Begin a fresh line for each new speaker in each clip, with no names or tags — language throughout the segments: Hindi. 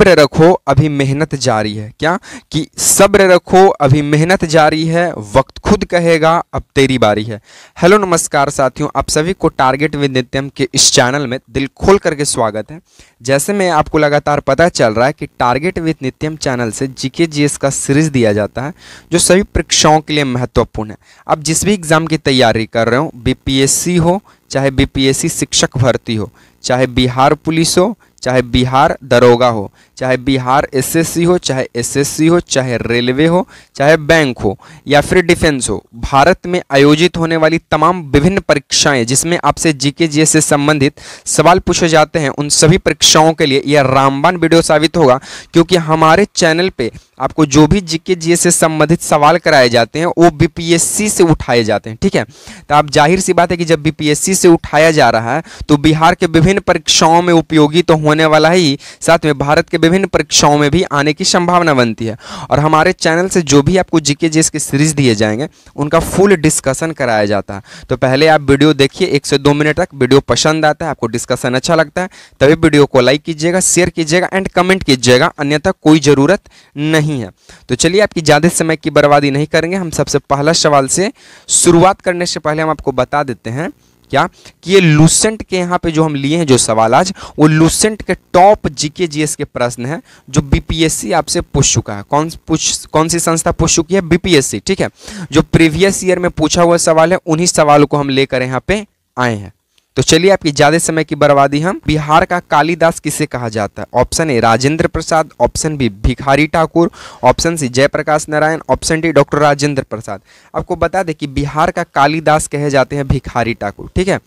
सब्र रखो अभी मेहनत जारी है। क्या कि सब्र रखो अभी मेहनत जारी है, वक्त खुद कहेगा अब तेरी बारी है। हेलो नमस्कार साथियों, आप सभी को टारगेट विद नित्यम के इस चैनल में दिल खोल करके स्वागत है। जैसे में आपको लगातार पता चल रहा है कि टारगेट विद नित्यम चैनल से जीके जीएस का सीरीज दिया जाता है जो सभी परीक्षाओं के लिए महत्वपूर्ण है। आप जिस भी एग्जाम की तैयारी कर रहे हो, बीपीएससी हो, चाहे बीपीएससी शिक्षक भर्ती हो, चाहे बिहार पुलिस हो, चाहे बिहार दरोगा हो, चाहे बिहार एसएससी हो, चाहे एसएससी हो, चाहे रेलवे हो, चाहे बैंक हो या फिर डिफेंस हो, भारत में आयोजित होने वाली तमाम विभिन्न परीक्षाएं जिसमें आपसे जीके जीएस से संबंधित सवाल पूछे जाते हैं, उन सभी परीक्षाओं के लिए यह रामबाण वीडियो साबित होगा। क्योंकि हमारे चैनल पे आपको जो भी जीके जीएस से संबंधित सवाल कराए जाते हैं वो बीपीएससी से उठाए जाते हैं। ठीक है, तो आप जाहिर सी बात है कि जब बीपीएससी से उठाया जा रहा है तो बिहार के विभिन्न परीक्षाओं में उपयोगी तो होने वाला ही, साथ में भारत के विभिन्न परीक्षाओं में भी आने की संभावना बनती है। और हमारे चैनल से जो भी आपको जीके जीएस के सीरीज दिए जाएंगे उनका फुल डिस्कशन कराया जाता है। तो पहले आप वीडियो देखिए 1 से 2 मिनट तक। वीडियो पसंद आता है, आपको डिस्कशन अच्छा लगता है, तभी वीडियो को लाइक कीजिएगा, शेयर कीजिएगा एंड कमेंट कीजिएगा, अन्यथा कोई ज़रूरत नहीं है। तो चलिए आपकी ज़्यादा समय की बर्बादी नहीं करेंगे। हम सबसे पहला सवाल से शुरुआत करने से पहले हम आपको बता देते हैं क्या कि ये लूसेंट के यहाँ पे जो हम लिए हैं जो सवाल आज, वो लूसेंट के टॉप जीके जीएस के प्रश्न हैं जो बीपीएससी आपसे पूछ चुका है। कौन सी संस्था पूछ चुकी है? बीपीएससी। ठीक है, जो प्रीवियस ईयर में पूछा हुआ सवाल है उन्हीं सवालों को हम लेकर यहाँ पे आए हैं। तो चलिए आपकी ज्यादा समय की बर्बादी हम, बिहार का कालिदास किसे कहा जाता है? Option A Rajendra Prasad, option B Bhikhari Thakur, option C Jayaprakash Narayan, option D doctor Rajendra Prasad. आपको बता दें कि बिहार का कालिदास कहे जाते हैं भिखारी ठाकुर। ठीक है,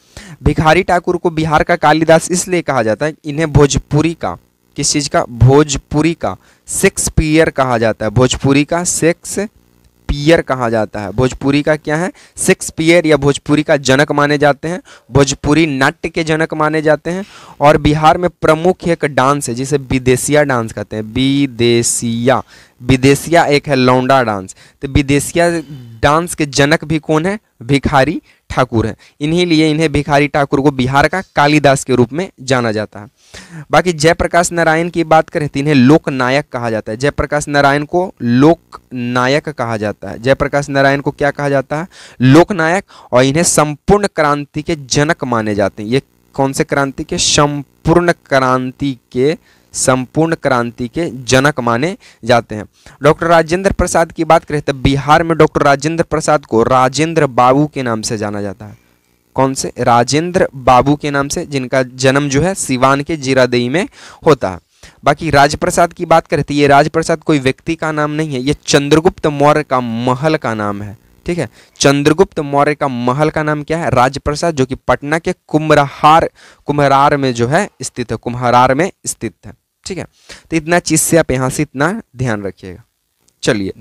भिखारी ठाकुर को बिहार का कालिदास इसलिए कहा जाता है, इन्हें भोजपुरी का, किस चीज का? भोजपुरी का शेक्सपियर कहा जाता है। भोजपुरी का शेक्सपियर कहा जाता है। भोजपुरी का क्या है? शेक्सपियर या भोजपुरी का जनक माने जाते हैं, भोजपुरी नाट्य के जनक माने जाते हैं। और बिहार में प्रमुख एक डांस है जिसे विदेशिया डांस कहते हैं। विदेशिया एक है लौंडा डांस, तो विदेशिया डांस के जनक भी कौन है? भिखारी ठाकुर है। इन्हीं लिए इन्हें भिखारी ठाकुर को बिहार का कालिदास के रूप में जाना जाता है। बाकी जयप्रकाश नारायण की बात करें तो इन्हें लोक नायक कहा जाता है। जयप्रकाश नारायण को लोक नायक कहा जाता है। जयप्रकाश नारायण को क्या कहा जाता है? लोक नायक। और इन्हें संपूर्ण क्रांति के जनक माने जाते हैं। ये कौन से क्रांति के? संपूर्ण क्रांति के जनक माने जाते हैं। डॉक्टर राजेंद्र प्रसाद की बात करें तो बिहार में डॉक्टर राजेंद्र प्रसाद को राजेंद्र बाबू के नाम से जाना जाता है। कौन से? राजेंद्र बाबू के नाम से, जिनका जन्म जो है सिवान के जीरादेई में होता है। बाकी राजप्रसाद की बात करें तो ये राजप्रसाद कोई व्यक्ति का नाम नहीं है, ये चंद्रगुप्त मौर्य का महल का नाम है। ठीक है, चंद्रगुप्त मौर्य का महल का नाम क्या है? राजप्रसाद, जो कि पटना के कुम्हरार में जो है स्थित है, कुम्हरार में स्थित है। ठीक है, तो इतना चीज से आप यहां से इतना ध्यान रखिएगा। चलिए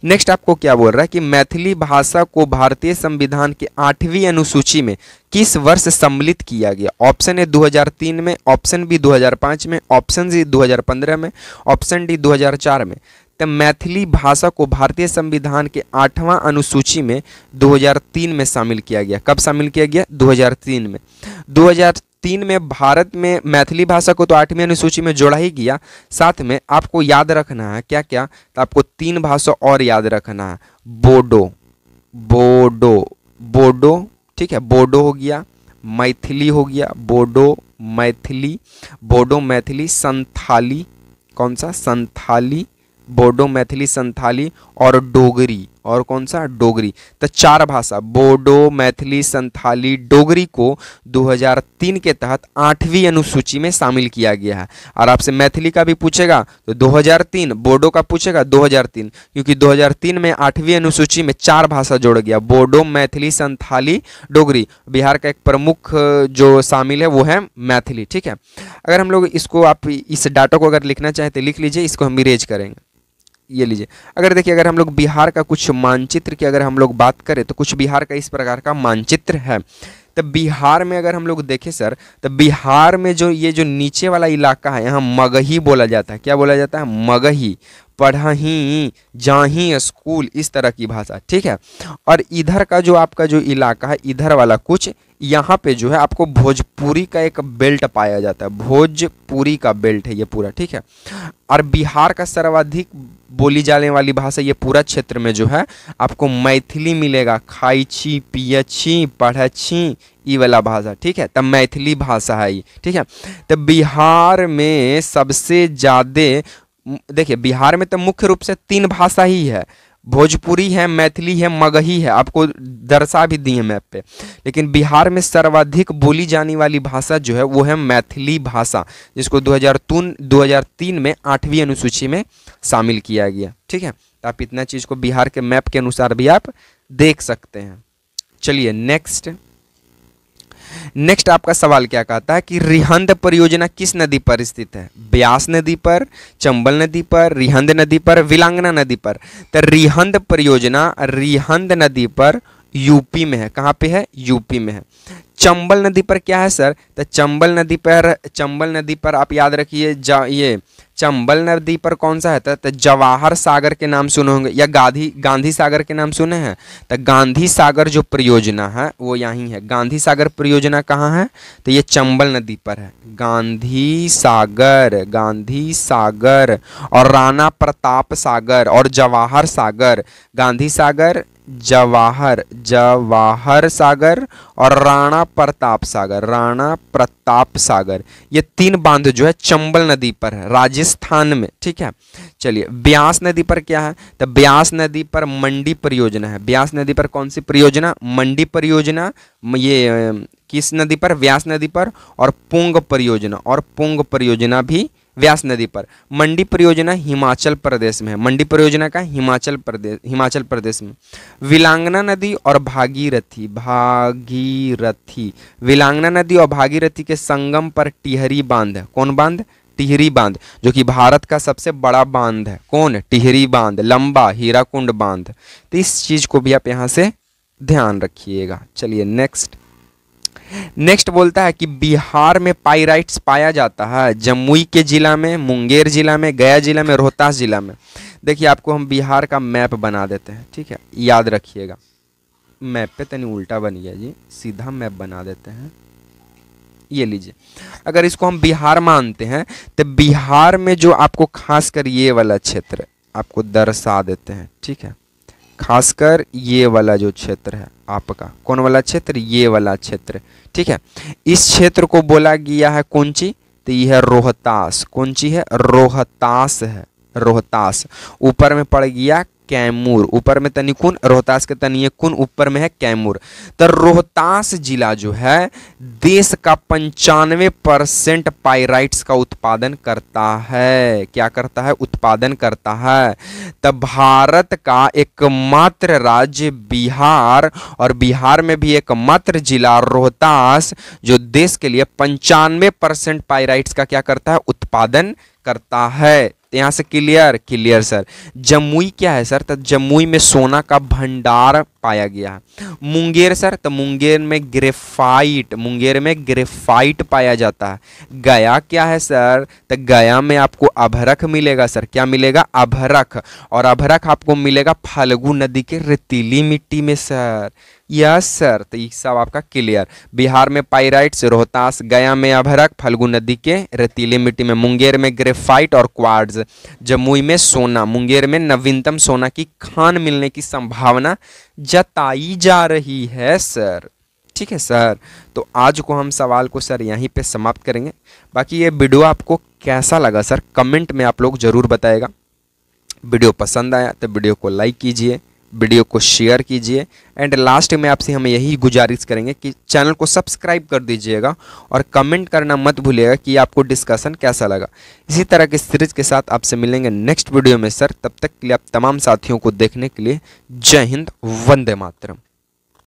नेक्स्ट आपको क्या बोल रहा है कि मैथिली भाषा को भारतीय संविधान के 8वीं अनुसूची में किस वर्ष सम्मिलित किया गया? ऑप्शन ए 2003 में, ऑप्शन बी 2005 में, ऑप्शन सी 2015 में, ऑप्शन डी 2004 में। तो मैथिली भाषा को भारतीय संविधान के 8वां अनुसूची में 2003 में शामिल किया गया। कब शामिल किया गया? 2003 में। 2003 में भारत में मैथिली भाषा को तो 8वीं अनुसूची में जोड़ा ही गया, साथ में आपको याद रखना है क्या क्या? तो आपको 3 भाषा और याद रखना है। बोडो, ठीक है, बोडो हो गया, मैथिली हो गया, बोडो मैथिली, संथाली, कौन सा? संथाली, बोडो मैथिली, संथाली और डोगरी। और कौन सा? डोगरी। तो 4 भाषा बोडो, मैथिली, संथाली, डोगरी को 2003 के तहत 8वीं अनुसूची में शामिल किया गया है। और आपसे मैथिली का भी पूछेगा तो 2003, बोडो का पूछेगा 2003, क्योंकि 2003 में 8वीं अनुसूची में 4 भाषा जोड़ गया, बोडो, मैथिली, संथाली, डोगरी। बिहार का एक प्रमुख जो शामिल है वो है मैथिली। ठीक है, अगर हम लोग इसको, आप इस डाटा को अगर लिखना चाहें तो लिख लीजिए, इसको हम इरेज करेंगे। ये लीजिए, अगर देखिए, अगर हम लोग बिहार का कुछ मानचित्र की अगर हम लोग बात करें तो कुछ बिहार का इस प्रकार का मानचित्र है। तो बिहार में अगर हम लोग देखें सर, तो बिहार में जो ये जो नीचे वाला इलाका है यहाँ मगही बोला जाता है। क्या बोला जाता है? मगही। पढ़ही, जाही, स्कूल, इस तरह की भाषा। ठीक है, और इधर का जो आपका जो इलाका है, इधर वाला कुछ यहाँ पे जो है आपको भोजपुरी का एक बेल्ट पाया जाता है, भोजपुरी का बेल्ट है ये पूरा, ठीक है। और बिहार का सर्वाधिक बोली जाने वाली भाषा ये पूरा क्षेत्र में जो है आपको मैथिली मिलेगा, खाइछी पियछी पढ़छी ई वाला भाषा, ठीक है। तब मैथिली भाषा है ये, ठीक है। तो बिहार में सबसे ज़्यादा, देखिए बिहार में तो मुख्य रूप से 3 भाषा ही है, भोजपुरी है, मैथिली है, मगही है, आपको दर्शा भी दी है मैप पे। लेकिन बिहार में सर्वाधिक बोली जाने वाली भाषा जो है वो है मैथिली भाषा, जिसको 2003 में 8वीं अनुसूची में शामिल किया गया, ठीक है। तो आप इतना चीज़ को बिहार के मैप के अनुसार भी आप देख सकते हैं। चलिए नेक्स्ट आपका सवाल क्या कहता है कि रिहंद परियोजना किस नदी पर स्थित है? ब्यास नदी पर, चंबल नदी पर, रिहंद नदी पर, विलांगना नदी पर। तो रिहंद परियोजना रिहंद नदी पर यूपी में है। कहाँ पे है? यूपी में है। चंबल नदी पर क्या है सर? तो चंबल नदी पर आप याद रखिए, ये चंबल नदी पर कौन सा है? तो जवाहर सागर के नाम सुने होंगे, या गांधी सागर के नाम सुने हैं। तो गांधी सागर जो परियोजना है वो यहीं है। गांधी सागर परियोजना कहाँ है? तो ये चंबल नदी पर है। गांधी सागर और राणा प्रताप सागर और जवाहर सागर, गांधी सागर, जवाहर सागर और राणा प्रताप सागर, ये 3 बांध जो है चंबल नदी पर है, राजस्थान में, ठीक है। चलिए ब्यास नदी पर क्या है? तो ब्यास नदी पर मंडी परियोजना है। ब्यास नदी पर कौन सी परियोजना? मंडी परियोजना। ये किस नदी पर? व्यास नदी पर। और पुंग परियोजना भी व्यास नदी पर। मंडी परियोजना हिमाचल प्रदेश में है। मंडी परियोजना का हिमाचल प्रदेश में। विलांगना नदी और भागीरथी, विलांगना नदी और भागीरथी के संगम पर टिहरी बांध है। कौन बांध? टिहरी बांध, जो कि भारत का सबसे बड़ा बांध है। कौन? टिहरी बांध, लंबा हीराकुंड बांध। तो इस चीज को भी आप यहाँ से ध्यान रखिएगा। चलिए नेक्स्ट बोलता है कि बिहार में पाइराइट्स पाया जाता है जमुई के जिला में, मुंगेर जिला में, गया जिला में, रोहतास जिला में। देखिए आपको हम बिहार का मैप बना देते हैं, ठीक है, याद रखिएगा। मैप पे तनी उल्टा बन गया जी, सीधा मैप बना देते हैं। ये लीजिए, अगर इसको हम बिहार मानते हैं तो बिहार में जो आपको खासकर ये वाला क्षेत्र आपको दर्शा देते हैं, ठीक है। खासकर ये वाला जो क्षेत्र है आपका, कौन वाला क्षेत्र? ये वाला क्षेत्र, ठीक है। इस क्षेत्र को बोला गया है कौन ची? तो ये है रोहतास। कौन ची है? रोहतास है, रोहतास। ऊपर में पड़ गया कैमूर, ऊपर में तनिकुन, रोहतास के तनिए कुन, ऊपर में है कैमूर। तो रोहतास जिला जो है देश का 95% पाइराइट्स का उत्पादन करता है। क्या करता है? उत्पादन करता है। तब भारत का एकमात्र राज्य बिहार, और बिहार में भी एकमात्र जिला रोहतास, जो देश के लिए 95% पाइराइट्स का क्या करता है? उत्पादन करता है। यहाँ से क्लियर सर। जमुई क्या है सर? तो जमुई में सोना का भंडार पाया गया है। मुंगेर सर? तो मुंगेर में ग्रेफाइट पाया जाता है। गया क्या है सर? तो गया में आपको अभ्रक मिलेगा सर। क्या मिलेगा? अभ्रक। और अभ्रक आपको मिलेगा फाल्गु नदी के रेतीली मिट्टी में सर। Yes sir. तो ये सब आपका क्लियर। बिहार में पाइराइट्स, रोहतास, गया में अभ्रक, फाल्गु नदी के रेतीली मिट्टी में, मुंगेर में ग्रेफाइट और क्वार्ट्ज, जमुई में सोना, मुंगेर में नवीनतम सोना की खान मिलने की संभावना जताई जा रही है सर। ठीक है सर। तो आज को हम सवाल को सर यहीं पे समाप्त करेंगे। बाकी ये वीडियो आपको कैसा लगा सर कमेंट में आप लोग जरूर बताएगा। वीडियो पसंद आया तो वीडियो को लाइक कीजिए, वीडियो को शेयर कीजिए, एंड लास्ट में आपसे हम यही गुजारिश करेंगे कि चैनल को सब्सक्राइब कर दीजिएगा और कमेंट करना मत भूलिएगा कि आपको डिस्कशन कैसा लगा। इसी तरह के सीरीज के साथ आपसे मिलेंगे नेक्स्ट वीडियो में सर। तब तक के लिए आप तमाम साथियों को देखने के लिए जय हिंद, वंदे मातरम।